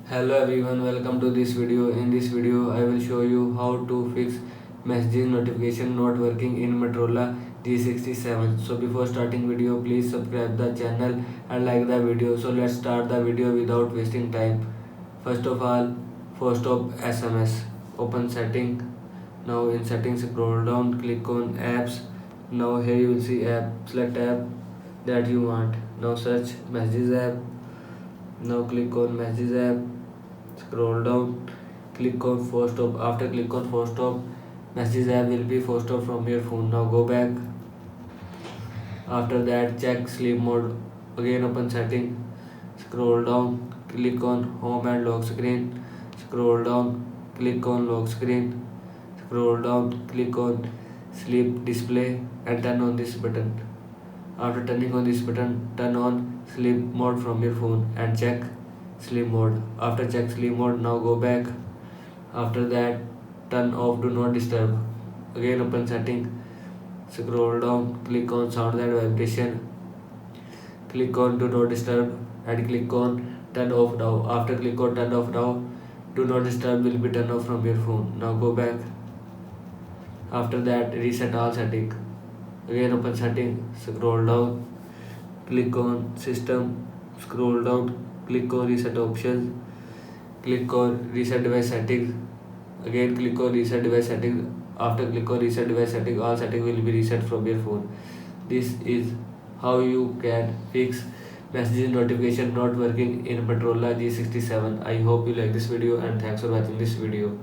Hello everyone, welcome to this video. In this video, I will show you how to fix messaging notification not working in Motorola G67. So before starting video, please subscribe the channel and like the video. So let's start the video without wasting time. First of all, force stop SMS. Open setting. Now in settings, scroll down, click on apps. Now here you will see app. Select app that you want. Now search messages app. Now click on messages app, scroll down, click on force stop. After click on force stop, messages app will be force stop from your phone. Now go back. After that, check sleep mode. Again open setting, scroll down, click on home and lock screen, scroll down, click on lock screen, scroll down, click on sleep display and turn on this button. After turning on this button, turn on sleep mode from your phone and check sleep mode. After check sleep mode, now go back. After that, turn off do not disturb. Again open setting, scroll down, click on sound and vibration, click on do not disturb and click on turn off now. After click on turn off now, do not disturb will be turned off from your phone. Now go back. After that, reset all setting. Again open setting, scroll down, click on system, scroll down, click on reset options, click on reset device settings. Again click on reset device settings. After click on reset device settings, all settings will be reset from your phone. This is how you can fix messaging notification not working in Motorola G67. I hope you like this video and thanks for watching this video.